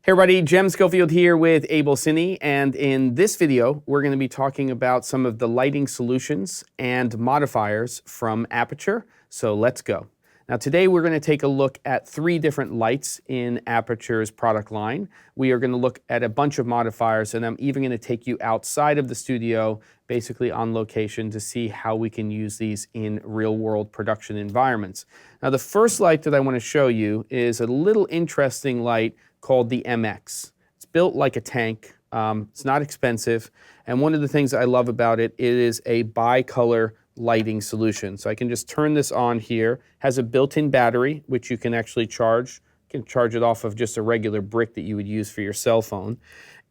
Hey everybody, Jem Schofield here with Able Cine, and in this video we're going to be talking about some of the lighting solutions and modifiers from Aputure, so let's go. Now today we're going to take a look at 3 different lights in Aputure's product line. We are going to look at a bunch of modifiers, and I'm even going to take you outside of the studio, basically on location, to see how we can use these in real-world production environments. Now the first light that I want to show you is a little interesting light called the MX. It's built like a tank. It's not expensive, and one of the things I love about it, it is a bicolor lighting solution. So I can just turn this on here. Has a built-in battery, which you can actually charge. You can charge it off of just a regular brick that you would use for your cell phone.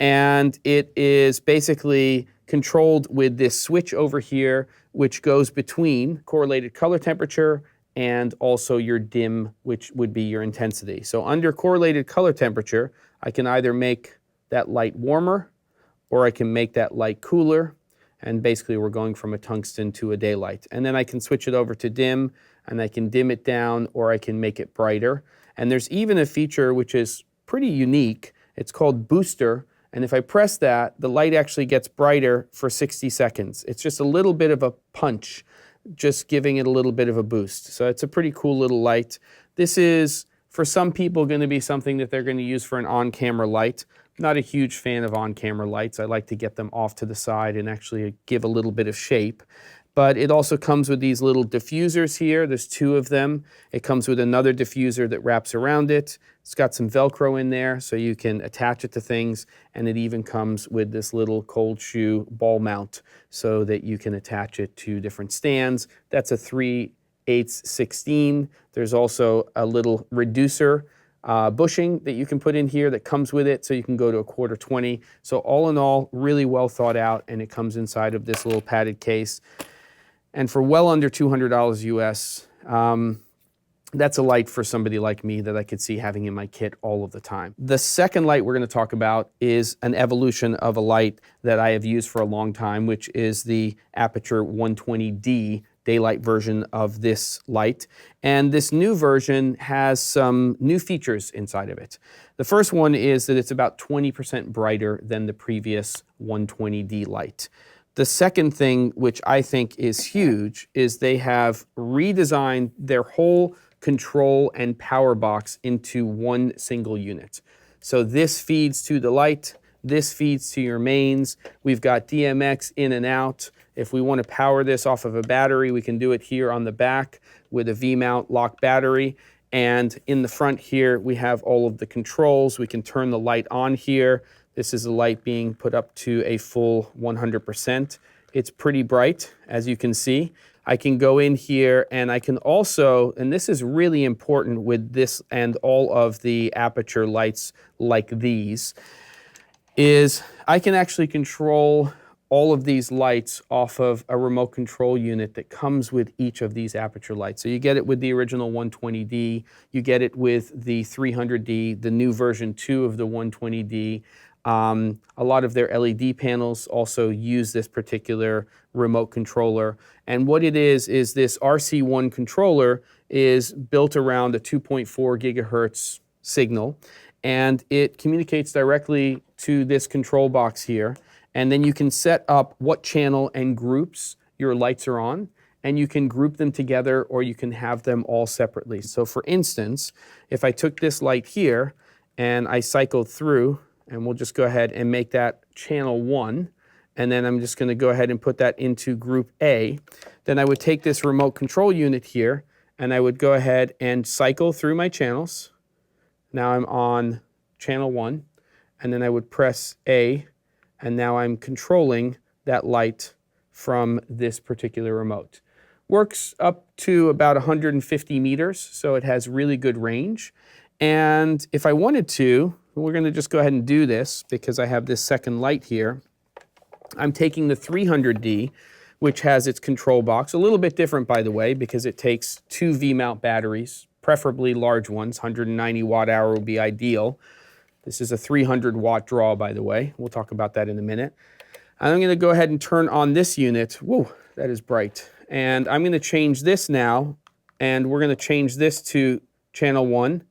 And it is basically controlled with this switch over here, which goes between correlated color temperature and also your dim, which would be your intensity. So under correlated color temperature, I can either make that light warmer or I can make that light cooler. And basically we're going from a tungsten to a daylight. And then I can switch it over to dim, and I can dim it down or I can make it brighter. And there's even a feature which is pretty unique. It's called booster. And if I press that, the light actually gets brighter for 60 seconds. It's just a little bit of a punch, just giving it a little bit of a boost. So it's a pretty cool little light. This is, for some people, going to be something that they're going to use for an on-camera light. Not a huge fan of on-camera lights. I like to get them off to the side and actually give a little bit of shape. But it also comes with these little diffusers here. There's 2 of them. It comes with another diffuser that wraps around it. It's got some Velcro in there so you can attach it to things. And it even comes with this little cold shoe ball mount so that you can attach it to different stands. That's a 3/8 16. There's also a little reducer bushing that you can put in here that comes with it, so you can go to a 1/4 20. So all in all, really well thought out, and it comes inside of this little padded case. And for well under $200 US, that's a light for somebody like me that I could see having in my kit all of the time. The second light we're going to talk about is an evolution of a light that I have used for a long time, which is the Aputure 120D daylight version of this light. And this new version has some new features inside of it. The first one is that it's about 20% brighter than the previous 120D light. The second thing, which I think is huge, is they have redesigned their whole control and power box into one single unit. So this feeds to the light, this feeds to your mains. We've got DMX in and out. If we want to power this off of a battery, we can do it here on the back with a V-mount lock battery. And in the front here, we have all of the controls. We can turn the light on here. This is the light being put up to a full 100%. It's pretty bright, as you can see. I can go in here and I can also, and this is really important with this and all of the Aputure lights like these, is I can actually control all of these lights off of a remote control unit that comes with each of these Aputure lights. So you get it with the original 120D, you get it with the 300D, the new version 2 of the 120D. A lot of their LED panels also use this particular remote controller. And what it is this RC1 controller is built around a 2.4 gigahertz signal, and it communicates directly to this control box here. And then you can set up what channel and groups your lights are on, and you can group them together or you can have them all separately. So for instance, if I took this light here and I cycled through, and we'll just go ahead and make that channel 1, and then I'm just going to go ahead and put that into group A. Then I would take this remote control unit here, and I would go ahead and cycle through my channels. Now I'm on channel 1, and then I would press A, and now I'm controlling that light from this particular remote. Works up to about 150 meters, so it has really good range. And if I wanted to, we're going to just go ahead and do this because I have this second light here. I'm taking the 300D, which has its control box. A little bit different, by the way, because it takes 2 V-mount batteries, preferably large ones. 190 watt hour would be ideal. This is a 300 watt draw, by the way. We'll talk about that in a minute. I'm going to go ahead and turn on this unit. Whoa, that is bright. And I'm going to change this now, and we're going to change this to channel 1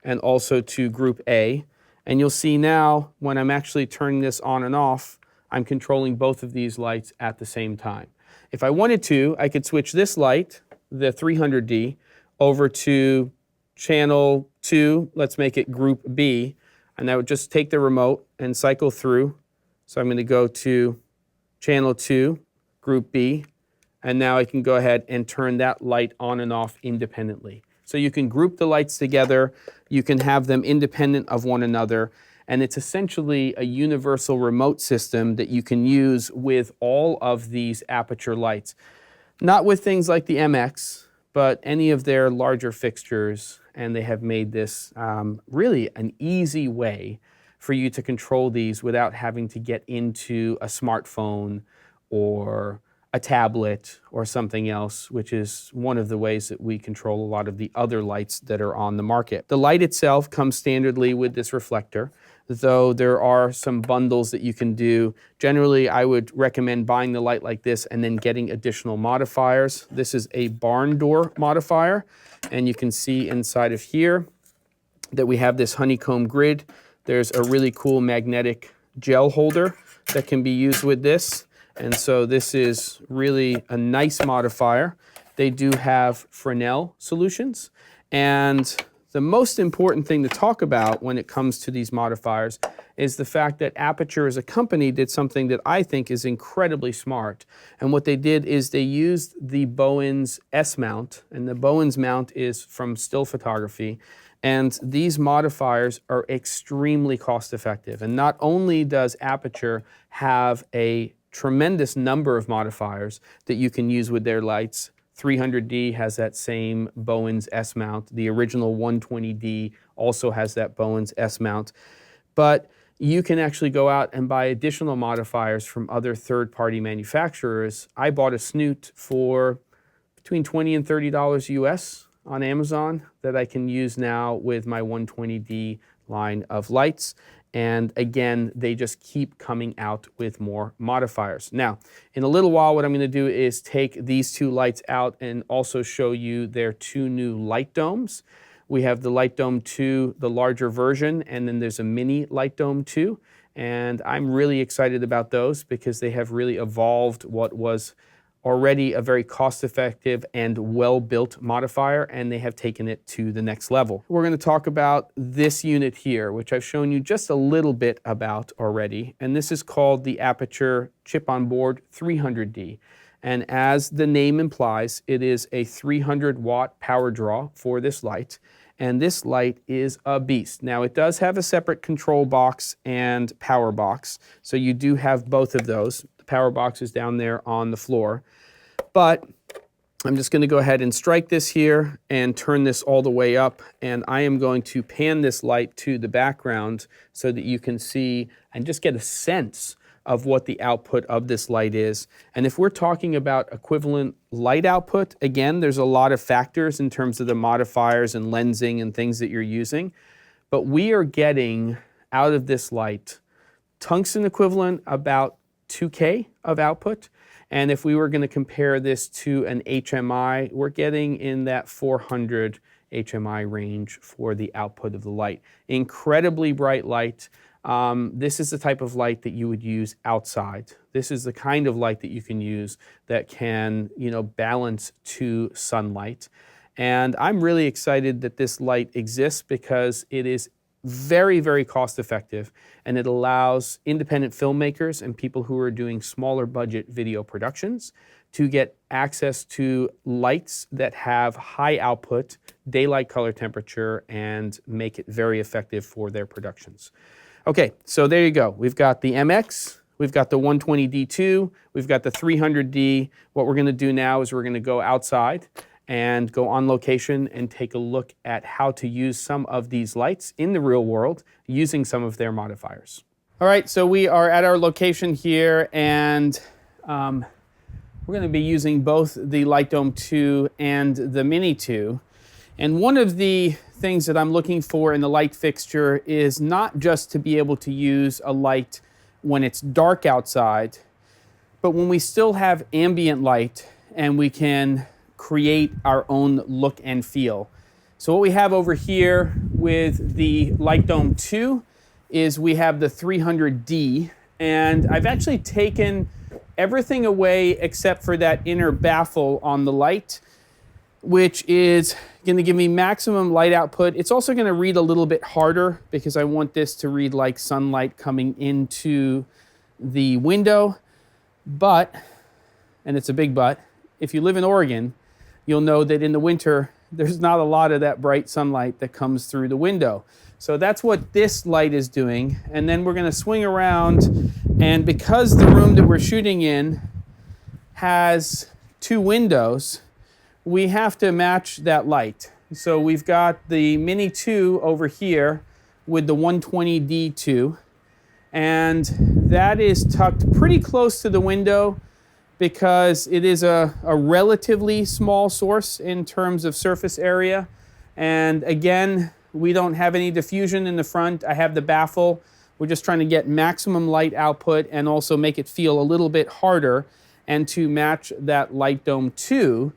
and also to group A. And you'll see now when I'm actually turning this on and off, I'm controlling both of these lights at the same time. If I wanted to, I could switch this light, the 300D, over to channel 2, let's make it group B, and I would just take the remote and cycle through. So I'm going to go to channel 2, group B, and now I can go ahead and turn that light on and off independently. So you can group the lights together, you can have them independent of one another, and it's essentially a universal remote system that you can use with all of these Aputure lights. Not with things like the MX, but any of their larger fixtures, and they have made this really an easy way for you to control these without having to get into a smartphone or a tablet or something else, which is one of the ways that we control a lot of the other lights that are on the market. The light itself comes standardly with this reflector, though there are some bundles that you can do. Generally, I would recommend buying the light like this and then getting additional modifiers. This is a barn door modifier, and you can see inside of here that we have this honeycomb grid. There's a really cool magnetic gel holder that can be used with this. And so this is really a nice modifier. They do have Fresnel solutions. And the most important thing to talk about when it comes to these modifiers is the fact that Aputure as a company did something that I think is incredibly smart. And what they did is they used the Bowens S-mount, and the Bowens mount is from still photography. And these modifiers are extremely cost effective. And not only does Aputure have a tremendous number of modifiers that you can use with their lights. 300D has that same Bowens S-mount. The original 120D also has that Bowens S-mount. But you can actually go out and buy additional modifiers from other third-party manufacturers. I bought a Snoot for between $20 and $30 US on Amazon that I can use now with my 120D line of lights. And again, they just keep coming out with more modifiers. Now, in a little while, what I'm going to do is take these two lights out and also show you their two new light domes. We have the Light Dome 2, the larger version, and then there's a mini Light Dome 2. And I'm really excited about those because they have really evolved what was already a very cost-effective and well-built modifier, and they have taken it to the next level. We're going to talk about this unit here, which I've shown you just a little bit about already, and this is called the Aputure Chip-on-Board 300D. And as the name implies, it is a 300-watt power draw for this light, and this light is a beast. Now, it does have a separate control box and power box, so you do have both of those. The power box is down there on the floor. But I'm just going to go ahead and strike this here and turn this all the way up, and I am going to pan this light to the background so that you can see and just get a sense of what the output of this light is. And if we're talking about equivalent light output, again, there's a lot of factors in terms of the modifiers and lensing and things that you're using, but we are getting out of this light tungsten equivalent about 2K of output. And if we were going to compare this to an HMI, we're getting in that 400 HMI range for the output of the light. Incredibly bright light. This is the type of light that you would use outside. This is the kind of light that you can use that can, balance to sunlight. And I'm really excited that this light exists because it is very, very cost effective, and it allows independent filmmakers and people who are doing smaller budget video productions to get access to lights that have high output, daylight color temperature, and make it very effective for their productions. Okay, so there you go. We've got the MX, we've got the 120D2, we've got the 300D. What we're going to do now is we're going to go outside and go on location and take a look at how to use some of these lights in the real world using some of their modifiers. All right, so we are at our location here, and we're going to be using both the Light Dome 2 and the Mini 2. And one of the things that I'm looking for in the light fixture is not just to be able to use a light when it's dark outside, but when we still have ambient light and we can create our own look and feel. So what we have over here with the Light Dome 2 is we have the 300D, and I've actually taken everything away except for that inner baffle on the light, which is going to give me maximum light output. It's also going to read a little bit harder because I want this to read like sunlight coming into the window. But, and it's a big but, if you live in Oregon, you'll know that in the winter, there's not a lot of that bright sunlight that comes through the window. So that's what this light is doing. And then we're going to swing around, and because the room that we're shooting in has 2 windows, we have to match that light. So we've got the Mini 2 over here with the 120D2, and that is tucked pretty close to the window because it is a relatively small source in terms of surface area. And again, we don't have any diffusion in the front. I have the baffle. We're just trying to get maximum light output and also make it feel a little bit harder and to match that Light Dome 2.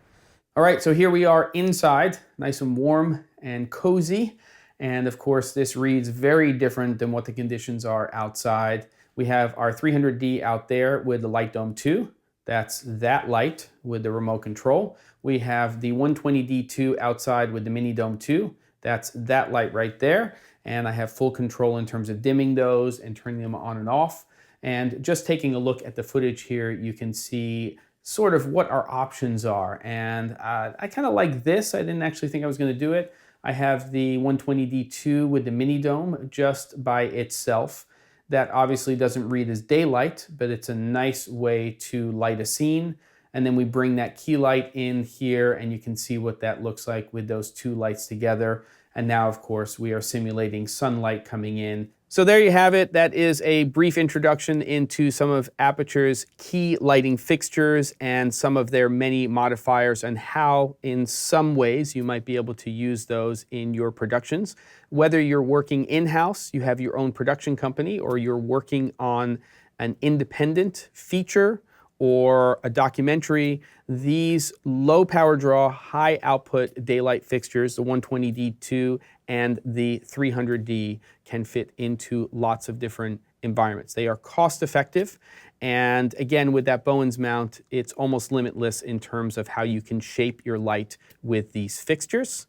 All right, so here we are inside, nice and warm and cozy. And of course, this reads very different than what the conditions are outside. We have our 300D out there with the Light Dome 2. That's that light with the remote control. We have the 120D2 outside with the Mini Dome 2. That's that light right there. And I have full control in terms of dimming those and turning them on and off. And just taking a look at the footage here, you can see sort of what our options are. And I kind of like this. I didn't actually think I was going to do it. I have the 120D2 with the Mini Dome just by itself. That obviously doesn't read as daylight, but it's a nice way to light a scene. And then we bring that key light in here, and you can see what that looks like with those 2 lights together. And now, of course, we are simulating sunlight coming in. So there you have it. That is a brief introduction into some of Aputure's key lighting fixtures and some of their many modifiers and how, in some ways, you might be able to use those in your productions. Whether you're working in-house, you have your own production company, or you're working on an independent feature or a documentary, these low power draw, high output daylight fixtures, the 120D2 and the 300D, can fit into lots of different environments. They are cost effective, and again, with that Bowens mount, it's almost limitless in terms of how you can shape your light with these fixtures.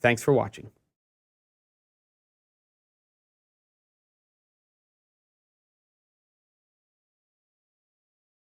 Thanks for watching.